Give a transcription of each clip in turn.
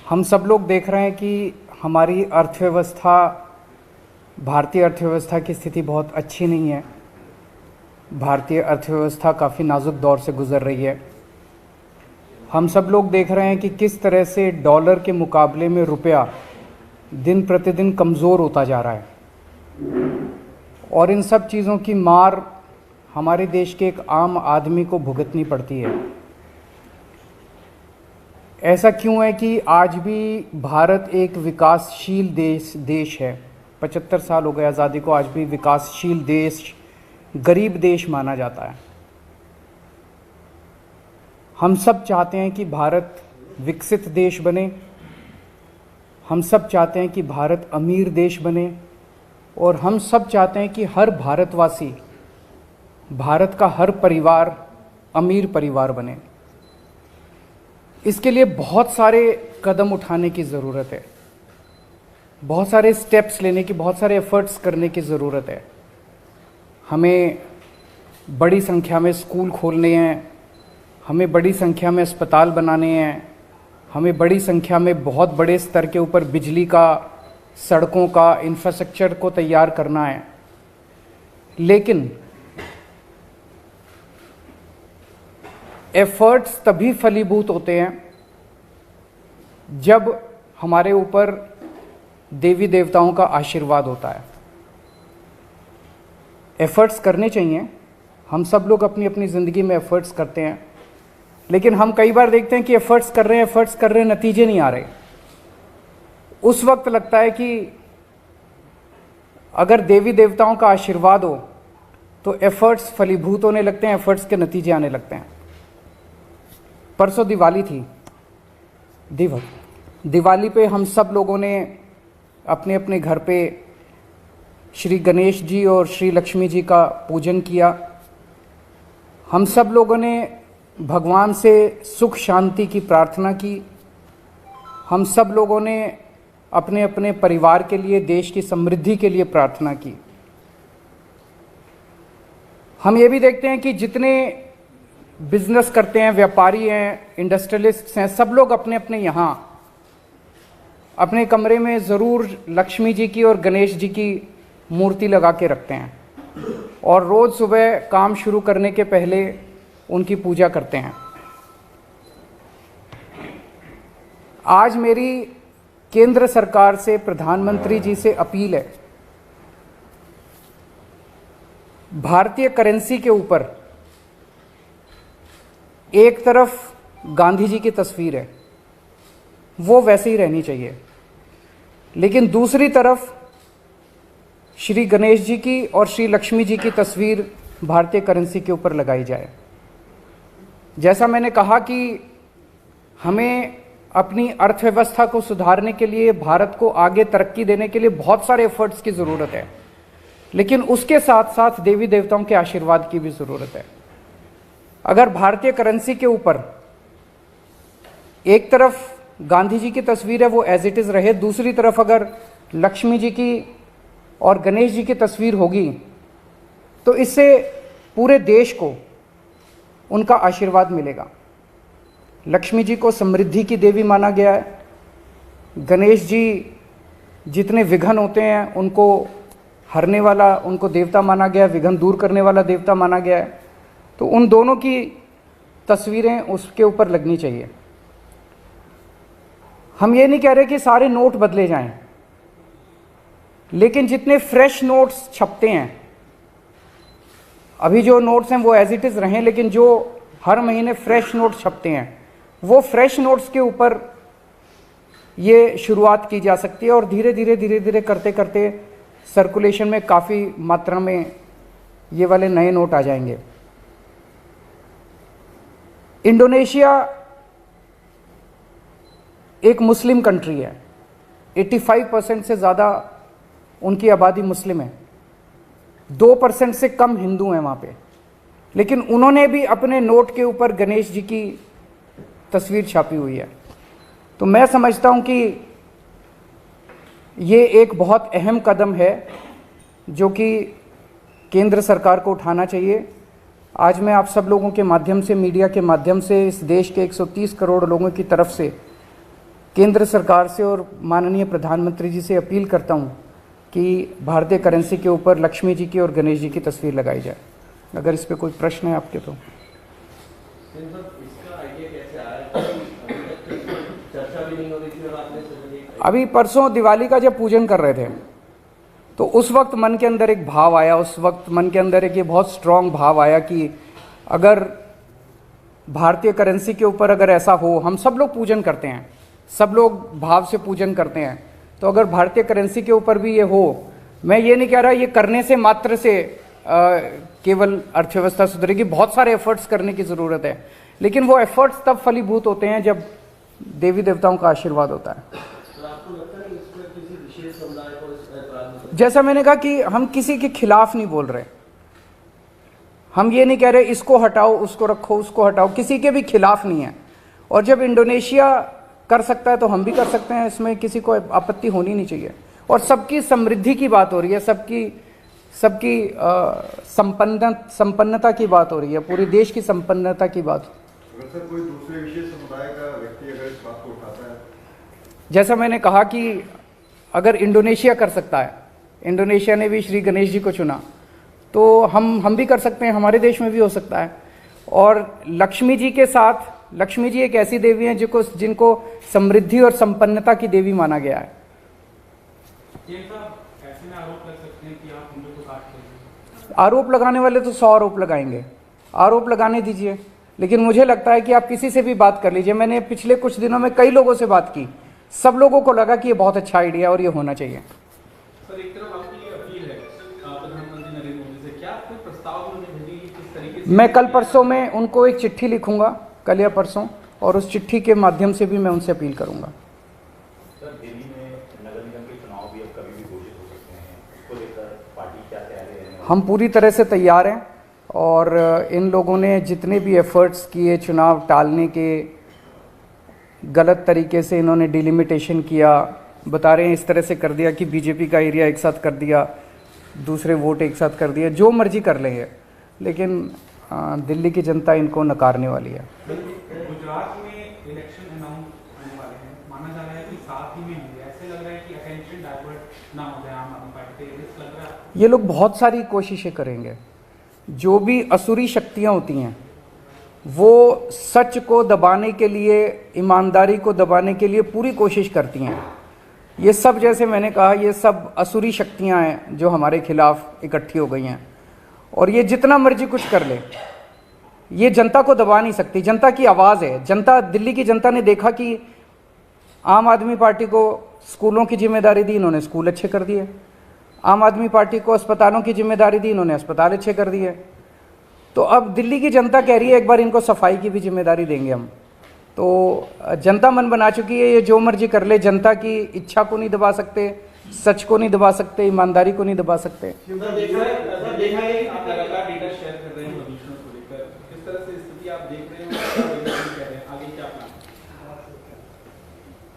हम सब लोग देख रहे हैं कि हमारी अर्थव्यवस्था, भारतीय अर्थव्यवस्था की स्थिति बहुत अच्छी नहीं है। भारतीय अर्थव्यवस्था काफ़ी नाजुक दौर से गुज़र रही है। हम सब लोग देख रहे हैं कि किस तरह से डॉलर के मुकाबले में रुपया दिन प्रतिदिन कमज़ोर होता जा रहा है, और इन सब चीज़ों की मार हमारे देश के एक आम आदमी को भुगतनी पड़ती है। ऐसा क्यों है कि आज भी भारत एक विकासशील देश है। 75 साल हो गए आज़ादी को, आज भी विकासशील देश, गरीब देश माना जाता है। हम सब चाहते हैं कि भारत विकसित देश बने, हम सब चाहते हैं कि भारत अमीर देश बने, और हम सब चाहते हैं कि हर भारतवासी, भारत का हर परिवार अमीर परिवार बने। इसके लिए बहुत सारे कदम उठाने की ज़रूरत है, बहुत सारे स्टेप्स लेने की, बहुत सारे एफर्ट्स करने की ज़रूरत है। हमें बड़ी संख्या में स्कूल खोलने हैं, हमें बड़ी संख्या में अस्पताल बनाने हैं, हमें बड़ी संख्या में बहुत बड़े स्तर के ऊपर बिजली का, सड़कों का, इंफ्रास्ट्रक्चर को तैयार करना है। लेकिन एफर्ट्स तभी फलीभूत होते हैं जब हमारे ऊपर देवी देवताओं का आशीर्वाद होता है। एफर्ट्स करने चाहिए, हम सब लोग अपनी अपनी ज़िंदगी में एफर्ट्स करते हैं, लेकिन हम कई बार देखते हैं कि एफर्ट्स कर रहे हैं, नतीजे नहीं आ रहे। उस वक्त लगता है कि अगर देवी देवताओं का आशीर्वाद हो तो एफर्ट्स फलीभूत होने लगते हैं, एफर्ट्स के नतीजे आने लगते हैं। परसों दिवाली थी। दिवाली पे हम सब लोगों ने अपने अपने घर पे श्री गणेश जी और श्री लक्ष्मी जी का पूजन किया। हम सब लोगों ने भगवान से सुख शांति की प्रार्थना की। हम सब लोगों ने अपने अपने परिवार के लिए, देश की समृद्धि के लिए प्रार्थना की। हम ये भी देखते हैं कि जितने बिजनेस करते हैं, व्यापारी हैं, इंडस्ट्रियलिस्ट्स हैं, सब लोग अपने अपने यहाँ अपने कमरे में ज़रूर लक्ष्मी जी की और गणेश जी की मूर्ति लगा के रखते हैं, और रोज़ सुबह काम शुरू करने के पहले उनकी पूजा करते हैं। आज मेरी केंद्र सरकार से, प्रधानमंत्री जी से अपील है, भारतीय करेंसी के ऊपर एक तरफ गांधी जी की तस्वीर है, वो वैसे ही रहनी चाहिए, लेकिन दूसरी तरफ श्री गणेश जी की और श्री लक्ष्मी जी की तस्वीर भारतीय करेंसी के ऊपर लगाई जाए। जैसा मैंने कहा कि हमें अपनी अर्थव्यवस्था को सुधारने के लिए, भारत को आगे तरक्की देने के लिए बहुत सारे एफर्ट्स की ज़रूरत है, लेकिन उसके साथ साथ देवी देवताओं के आशीर्वाद की भी ज़रूरत है। अगर भारतीय करेंसी के ऊपर एक तरफ गांधी जी की तस्वीर है, वो एज इट इज़ रहे, दूसरी तरफ अगर लक्ष्मी जी की और गणेश जी की तस्वीर होगी, तो इससे पूरे देश को उनका आशीर्वाद मिलेगा। लक्ष्मी जी को समृद्धि की देवी माना गया है, गणेश जी जितने विघ्न होते हैं उनको हरने वाला, उनको देवता माना गया है, विघ्न दूर करने वाला देवता माना गया है। तो उन दोनों की तस्वीरें उसके ऊपर लगनी चाहिए। हम ये नहीं कह रहे कि सारे नोट बदले जाएं, लेकिन जितने फ्रेश नोट्स छपते हैं, अभी जो नोट्स हैं वो एज इट इज़ रहें, लेकिन जो हर महीने फ्रेश नोट छपते हैं, वो फ्रेश नोट्स के ऊपर ये शुरुआत की जा सकती है, और धीरे धीरे करते करते सर्कुलेशन में काफ़ी मात्रा में ये वाले नए नोट आ जाएंगे। इंडोनेशिया एक मुस्लिम कंट्री है, 85% से ज़्यादा उनकी आबादी मुस्लिम है, 2% से कम हिंदू हैं वहाँ पे, लेकिन उन्होंने भी अपने नोट के ऊपर गणेश जी की तस्वीर छापी हुई है। तो मैं समझता हूँ कि ये एक बहुत अहम कदम है जो कि केंद्र सरकार को उठाना चाहिए, आज मैं आप सब लोगों के माध्यम से, मीडिया के माध्यम से, इस देश के 130 करोड़ लोगों की तरफ से केंद्र सरकार से और माननीय प्रधानमंत्री जी से अपील करता हूं कि भारतीय करेंसी के ऊपर लक्ष्मी जी की और गणेश जी की तस्वीर लगाई जाए। अगर इस पे कोई प्रश्न है आपके तो। अभी परसों दिवाली का जब पूजन कर रहे थे तो उस वक्त मन के अंदर एक भाव आया, उस वक्त मन के अंदर एक ये बहुत स्ट्रांग भाव आया कि अगर भारतीय करेंसी के ऊपर अगर ऐसा हो, हम सब लोग पूजन करते हैं, सब लोग भाव से पूजन करते हैं, तो अगर भारतीय करेंसी के ऊपर भी ये हो, मैं ये नहीं कह रहा ये करने से मात्र से केवल अर्थव्यवस्था सुधरेगी, बहुत सारे एफर्ट्स करने की ज़रूरत है, लेकिन वो एफर्ट्स तब फलीभूत होते हैं जब देवी देवताओं का आशीर्वाद होता है। जैसा मैंने कहा कि हम किसी के खिलाफ नहीं बोल रहे, हम ये नहीं कह रहे इसको हटाओ, उसको रखो, उसको हटाओ, किसी के भी खिलाफ नहीं है। और जब इंडोनेशिया कर सकता है तो हम भी कर सकते हैं, इसमें किसी को आपत्ति होनी नहीं चाहिए। और सबकी समृद्धि की बात हो रही है, सबकी संपन्नता की बात हो रही है, पूरे देश की संपन्नता की बात। अगर सर कोई दूसरे विशेष समुदाय का व्यक्ति अगर इस बात को उठाता है, जैसा मैंने कहा कि अगर इंडोनेशिया कर सकता है, इंडोनेशिया ने भी श्री गणेश जी को चुना, तो हम भी कर सकते हैं, हमारे देश में भी हो सकता है। और लक्ष्मी जी के साथ, लक्ष्मी जी एक ऐसी देवी हैं जिनको समृद्धि और संपन्नता की देवी माना गया है। ऐसे में आरोप लग सकते हैं कि आप हिंदू को काट रहे हैं। आरोप लगाने वाले तो 100 आरोप लगाएंगे, आरोप लगाने दीजिए, लेकिन मुझे लगता है कि आप किसी से भी बात कर लीजिए। मैंने पिछले कुछ दिनों में कई लोगों से बात की, सब लोगों को लगा कि ये बहुत अच्छा आइडिया और ये होना चाहिए। सर, एक तरफ आपकी ये अपील है प्रधानमंत्री नरेंद्र मोदी से, क्या कोई प्रस्ताव उन्होंने भेजी किस तरीके से? मैं कल परसों में उनको एक चिट्ठी लिखूंगा, कल या परसों, और उस चिट्ठी के माध्यम से भी मैं उनसे अपील करूंगा। सर, दिल्ली में नगर निगम के चुनाव भी अब कभी भी घोषित हो सकते हैं, इसको लेकर पार्टी क्या तैयारी है? हम पूरी तरह से तैयार हैं और इन लोगों ने जितने भी एफर्ट्स किए चुनाव टालने के, गलत तरीके से इन्होंने डिलिमिटेशन किया, बता रहे हैं इस तरह से कर दिया कि बीजेपी का एरिया एक साथ कर दिया, दूसरे वोट एक साथ कर दिया, जो मर्जी कर लेंगे, लेकिन दिल्ली की जनता इनको नकारने वाली है। गुजरात में इलेक्शन अनाउंस होने वाले हैं, माना जा रहा है कि साथ ही में होंगे, ऐसे लग रहा है कि अटेंशन डाइवर्ट ना हो जाए आम आदमी पार्टी पे, रिस्क लग रहा है। ये लोग बहुत सारी कोशिशें करेंगे, जो भी असुरी शक्तियां होती हैं वो सच को दबाने के लिए, ईमानदारी को दबाने के लिए पूरी कोशिश करती हैं। ये सब, जैसे मैंने कहा, ये सब असुरी शक्तियां हैं जो हमारे खिलाफ इकट्ठी हो गई हैं, और ये जितना मर्जी कुछ कर ले, ये जनता को दबा नहीं सकती। जनता की आवाज़ है, जनता, दिल्ली की जनता ने देखा कि आम आदमी पार्टी को स्कूलों की जिम्मेदारी दी, इन्होंने स्कूल अच्छे कर दिए। आम आदमी पार्टी को अस्पतालों की जिम्मेदारी दी, इन्होंने अस्पताल अच्छे कर दिए। तो अब दिल्ली की जनता कह रही है एक बार इनको सफाई की भी जिम्मेदारी देंगे हम। तो जनता मन बना चुकी है, ये जो मर्जी कर ले, जनता की इच्छा को नहीं दबा सकते, सच को नहीं दबा सकते, ईमानदारी को नहीं दबा सकते।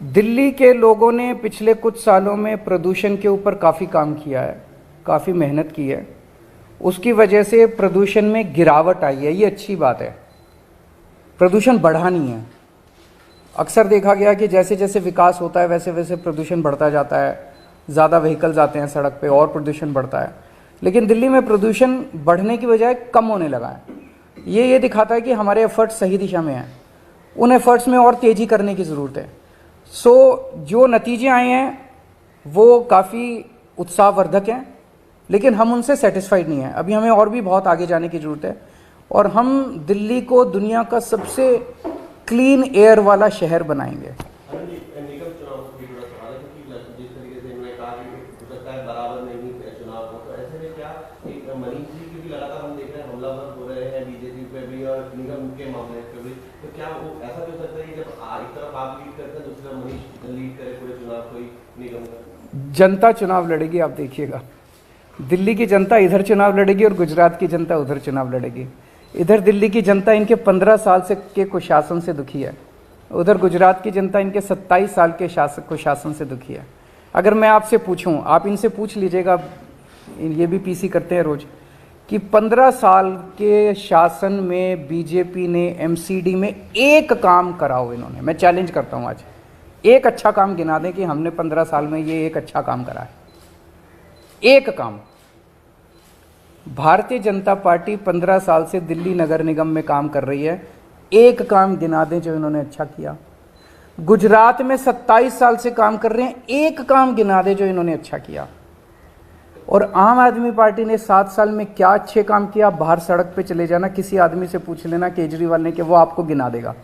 दिल्ली के लोगों ने पिछले कुछ सालों में प्रदूषण के ऊपर काफ़ी काम किया है, काफ़ी मेहनत की है, उसकी वजह से प्रदूषण में गिरावट आई है, ये अच्छी बात है। प्रदूषण बढ़ा नहीं है। अक्सर देखा गया कि जैसे जैसे विकास होता है वैसे वैसे प्रदूषण बढ़ता जाता है, ज़्यादा व्हीकल्स आते हैं सड़क पे और प्रदूषण बढ़ता है, लेकिन दिल्ली में प्रदूषण बढ़ने की बजाय कम होने लगा है। ये दिखाता है कि हमारे एफर्ट्स सही दिशा में हैं, उन एफर्ट्स में और तेज़ी करने की ज़रूरत है। जो नतीजे आए हैं वो काफ़ी उत्साहवर्धक हैं, लेकिन हम उनसे सेटिस्फाइड नहीं हैं। अभी हमें और भी बहुत आगे जाने की ज़रूरत है, और हम दिल्ली को दुनिया का सबसे क्लीन एयर वाला शहर बनाएंगे। निगम चुनाव भी बड़ा सवाल है, क्योंकि जिस तरीके से उन्होंने कहा कि हो सकता है बराबर नहीं चुनाव हो, तो ऐसे में क्या एक मनीष जी की भी लगातार हम देख रहे हैं हमलावर हो रहे हैं बीजेपी पे भी और निगम के मामले पे भी, तो क्या वो ऐसा भी हो सकता है कि जब एक तरफ आप लीड करते हैं दूसरा मनीष लीड करे पूरे चुनाव कोई निगम का? जनता चुनाव लड़ेगी, आप देखिएगा। दिल्ली की जनता इधर चुनाव लड़ेगी और गुजरात की जनता उधर चुनाव लड़ेगी। इधर दिल्ली की जनता इनके 15 साल से के कुशासन से दुखी है, उधर गुजरात की जनता इनके 27 साल के कुशासन से दुखी है। अगर मैं आपसे पूछूं, आप इनसे पूछ लीजिएगा, ये भी पीसी करते हैं रोज, कि 15 साल के शासन में बीजेपी ने एमसीडी में एक काम करा हो इन्होंने। मैं चैलेंज करता हूं आज, एक अच्छा काम गिना दें कि हमने 15 साल में ये एक अच्छा काम करा है। एक काम। भारतीय जनता पार्टी 15 साल से दिल्ली नगर निगम में काम कर रही है, एक काम गिना दें जो इन्होंने अच्छा किया। गुजरात में 27 साल से काम कर रहे हैं, एक काम गिना दें जो इन्होंने अच्छा किया। और आम आदमी पार्टी ने 7 साल में क्या अच्छे काम किया, बाहर सड़क पे चले जाना, किसी आदमी से पूछ लेना केजरीवाल ने, कि वो आपको गिना देगा।